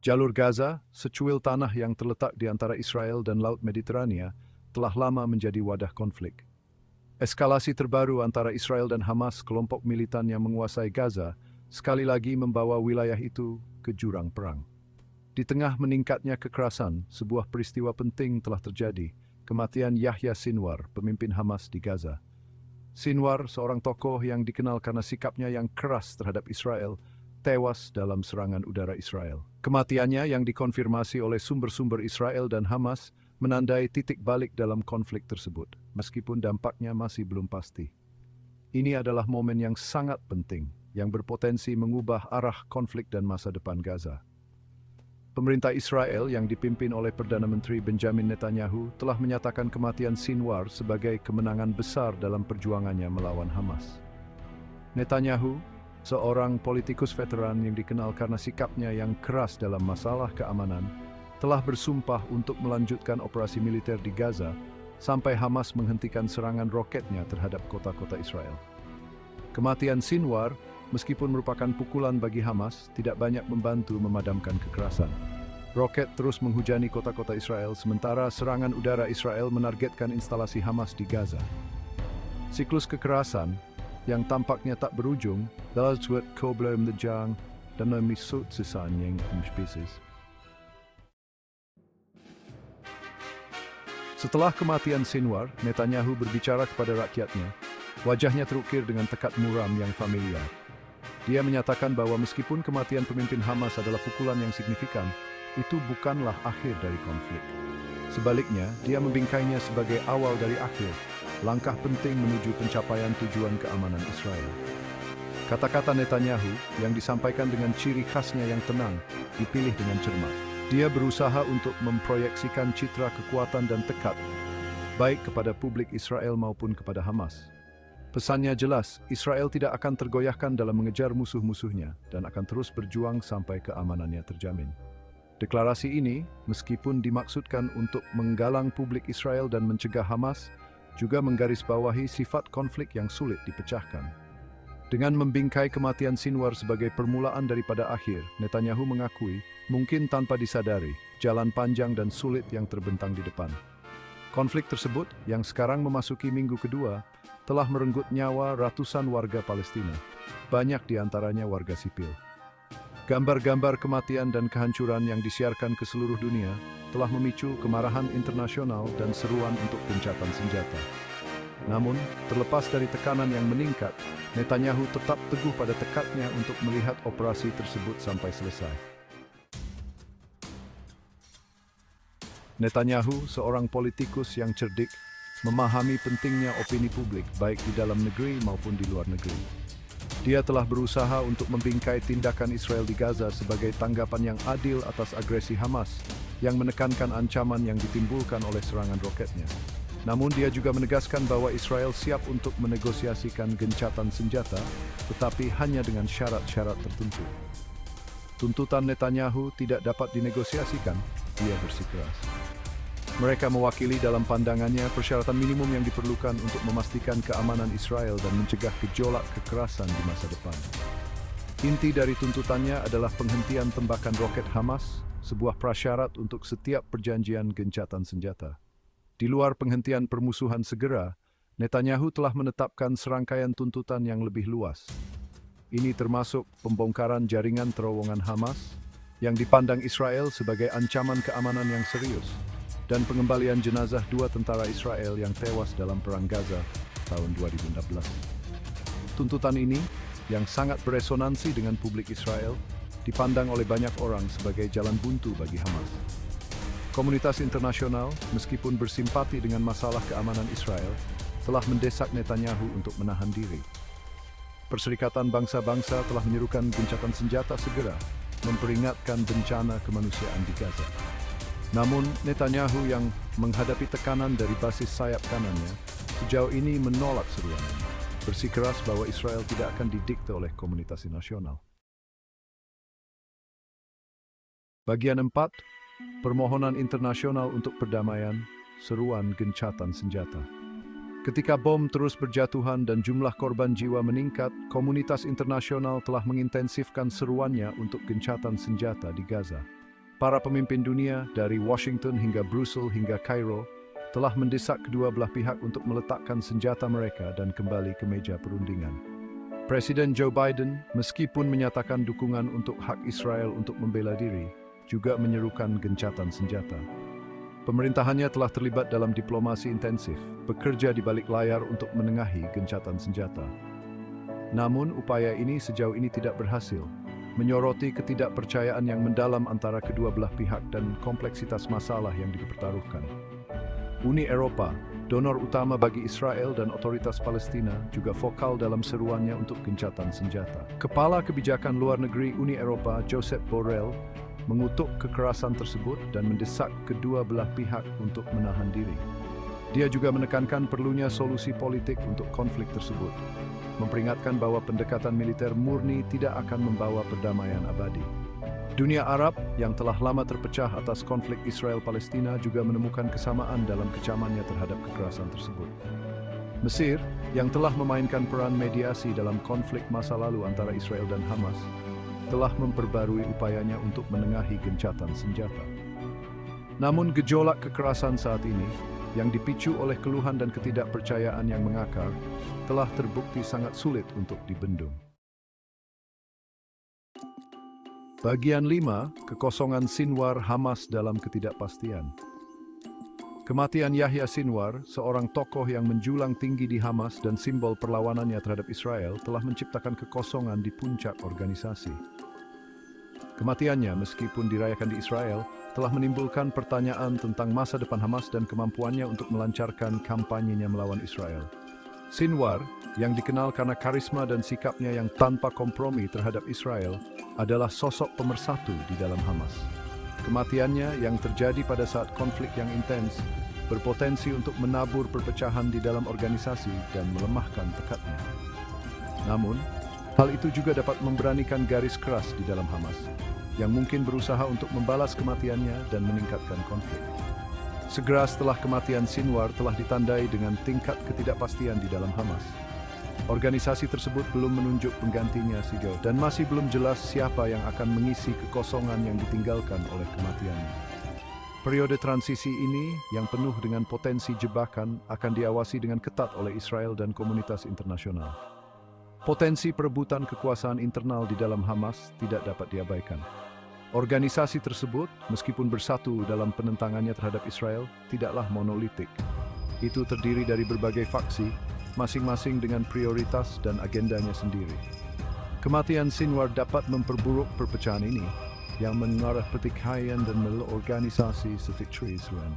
Jalur Gaza, secuil tanah yang terletak di antara Israel dan Laut Mediterania, telah lama menjadi wadah konflik. Eskalasi terbaru antara Israel dan Hamas, kelompok militan yang menguasai Gaza, sekali lagi membawa wilayah itu ke jurang perang. Di tengah meningkatnya kekerasan, sebuah peristiwa penting telah terjadi, kematian Yahya Sinwar, pemimpin Hamas di Gaza. Sinwar, seorang tokoh yang dikenal karena sikapnya yang keras terhadap Israel, tewas dalam serangan udara Israel. Kematiannya yang dikonfirmasi oleh sumber-sumber Israel dan Hamas menandai titik balik dalam konflik tersebut, meskipun dampaknya masih belum pasti. Ini adalah momen yang sangat penting, yang berpotensi mengubah arah konflik dan masa depan Gaza. Pemerintah Israel yang dipimpin oleh Perdana Menteri Benjamin Netanyahu telah menyatakan kematian Sinwar sebagai kemenangan besar dalam perjuangannya melawan Hamas. Netanyahu, seorang politikus veteran yang dikenal karena sikapnya yang keras dalam masalah keamanan, telah bersumpah untuk melanjutkan operasi militer di Gaza sampai Hamas menghentikan serangan roketnya terhadap kota-kota Israel. Kematian Sinwar, meskipun merupakan pukulan bagi Hamas, tidak banyak membantu memadamkan kekerasan. Roket terus menghujani kota-kota Israel, sementara serangan udara Israel menargetkan instalasi Hamas di Gaza. Siklus kekerasan yang tampaknya tak berujung, dalam kobler menjang dan memisut sisan yang spesies. Setelah kematian Sinwar, Netanyahu berbicara kepada rakyatnya. Wajahnya terukir dengan tekad muram yang familiar. Dia menyatakan bahwa meskipun kematian pemimpin Hamas adalah pukulan yang signifikan, itu bukanlah akhir dari konflik. Sebaliknya, dia membingkainya sebagai awal dari akhir, langkah penting menuju pencapaian tujuan keamanan Israel. Kata-kata Netanyahu yang disampaikan dengan ciri khasnya yang tenang, dipilih dengan cermat. Dia berusaha untuk memproyeksikan citra kekuatan dan tekad, baik kepada publik Israel maupun kepada Hamas. Pesannya jelas, Israel tidak akan tergoyahkan dalam mengejar musuh-musuhnya dan akan terus berjuang sampai keamanannya terjamin. Deklarasi ini, meskipun dimaksudkan untuk menggalang publik Israel dan mencegah Hamas, juga menggarisbawahi sifat konflik yang sulit dipecahkan. Dengan membingkai kematian Sinwar sebagai permulaan daripada akhir, Netanyahu mengakui, mungkin tanpa disadari, jalan panjang dan sulit yang terbentang di depan. Konflik tersebut, yang sekarang memasuki minggu kedua, telah merenggut nyawa ratusan warga Palestina, banyak di antaranya warga sipil. Gambar-gambar kematian dan kehancuran yang disiarkan ke seluruh dunia telah memicu kemarahan internasional dan seruan untuk gencatan senjata. Namun, terlepas dari tekanan yang meningkat, Netanyahu tetap teguh pada tekadnya untuk melihat operasi tersebut sampai selesai. Netanyahu, seorang politikus yang cerdik, memahami pentingnya opini publik baik di dalam negeri maupun di luar negeri. Dia telah berusaha untuk membingkai tindakan Israel di Gaza sebagai tanggapan yang adil atas agresi Hamas yang menekankan ancaman yang ditimbulkan oleh serangan roketnya. Namun dia juga menegaskan bahwa Israel siap untuk menegosiasikan gencatan senjata, tetapi hanya dengan syarat-syarat tertentu. Tuntutan Netanyahu tidak dapat dinegosiasikan, dia bersikeras. Mereka mewakili dalam pandangannya persyaratan minimum yang diperlukan untuk memastikan keamanan Israel dan mencegah gejolak kekerasan di masa depan. Inti dari tuntutannya adalah penghentian tembakan roket Hamas, sebuah prasyarat untuk setiap perjanjian gencatan senjata. Di luar penghentian permusuhan segera, Netanyahu telah menetapkan serangkaian tuntutan yang lebih luas. Ini termasuk pembongkaran jaringan terowongan Hamas, yang dipandang Israel sebagai ancaman keamanan yang serius, dan pengembalian jenazah 2 tentara Israel yang tewas dalam Perang Gaza tahun 2016. Tuntutan ini, yang sangat beresonansi dengan publik Israel, dipandang oleh banyak orang sebagai jalan buntu bagi Hamas. Komunitas internasional, meskipun bersimpati dengan masalah keamanan Israel, telah mendesak Netanyahu untuk menahan diri. Perserikatan Bangsa-Bangsa telah menyerukan gencatan senjata segera, memperingatkan bencana kemanusiaan di Gaza. Namun, Netanyahu yang menghadapi tekanan dari basis sayap kanannya, sejauh ini menolak seruan ini, bersikeras bahwa Israel tidak akan didikte oleh komunitas internasional. Bagian 4, permohonan internasional untuk perdamaian, seruan gencatan senjata. Ketika bom terus berjatuhan dan jumlah korban jiwa meningkat, komunitas internasional telah mengintensifkan seruannya untuk gencatan senjata di Gaza. Para pemimpin dunia dari Washington hingga Brussels hingga Kairo telah mendesak kedua belah pihak untuk meletakkan senjata mereka dan kembali ke meja perundingan. Presiden Joe Biden, meskipun menyatakan dukungan untuk hak Israel untuk membela diri, juga menyerukan gencatan senjata. Pemerintahannya telah terlibat dalam diplomasi intensif, bekerja di balik layar untuk menengahi gencatan senjata. Namun, upaya ini sejauh ini tidak berhasil, menyoroti ketidakpercayaan yang mendalam antara kedua belah pihak dan kompleksitas masalah yang dipertaruhkan. Uni Eropa, donor utama bagi Israel dan otoritas Palestina, juga vokal dalam seruannya untuk gencatan senjata. Kepala Kebijakan Luar Negeri Uni Eropa, Josep Borrell, mengutuk kekerasan tersebut dan mendesak kedua belah pihak untuk menahan diri. Dia juga menekankan perlunya solusi politik untuk konflik tersebut, memperingatkan bahwa pendekatan militer murni tidak akan membawa perdamaian abadi. Dunia Arab yang telah lama terpecah atas konflik Israel-Palestina juga menemukan kesamaan dalam kecamannya terhadap kekerasan tersebut. Mesir, yang telah memainkan peran mediasi dalam konflik masa lalu antara Israel dan Hamas, telah memperbarui upayanya untuk menengahi gencatan senjata. Namun gejolak kekerasan saat ini, yang dipicu oleh keluhan dan ketidakpercayaan yang mengakar, telah terbukti sangat sulit untuk dibendung. Bagian 5, kekosongan Sinwar Hamas dalam ketidakpastian. Kematian Yahya Sinwar, seorang tokoh yang menjulang tinggi di Hamas dan simbol perlawanannya terhadap Israel, telah menciptakan kekosongan di puncak organisasi. Kematiannya, meskipun dirayakan di Israel, telah menimbulkan pertanyaan tentang masa depan Hamas dan kemampuannya untuk melancarkan kampanyenya melawan Israel. Sinwar, yang dikenal karena karisma dan sikapnya yang tanpa kompromi terhadap Israel, adalah sosok pemersatu di dalam Hamas. Kematiannya yang terjadi pada saat konflik yang intens berpotensi untuk menabur perpecahan di dalam organisasi dan melemahkan tekadnya. Namun, hal itu juga dapat memberanikan garis keras di dalam Hamas, yang mungkin berusaha untuk membalas kematiannya dan meningkatkan konflik. Segera setelah kematian Sinwar telah ditandai dengan tingkat ketidakpastian di dalam Hamas. Organisasi tersebut belum menunjuk penggantinya sejauh dan masih belum jelas siapa yang akan mengisi kekosongan yang ditinggalkan oleh kematiannya. Periode transisi ini, yang penuh dengan potensi jebakan, akan diawasi dengan ketat oleh Israel dan komunitas internasional. Potensi perebutan kekuasaan internal di dalam Hamas tidak dapat diabaikan. Organisasi tersebut, meskipun bersatu dalam penentangannya terhadap Israel, tidaklah monolitik. Itu terdiri dari berbagai faksi, masing-masing dengan prioritas dan agendanya sendiri. Kematian Sinwar dapat memperburuk perpecahan ini, yang mengarah pertikaian dan organisasi seperti Israel.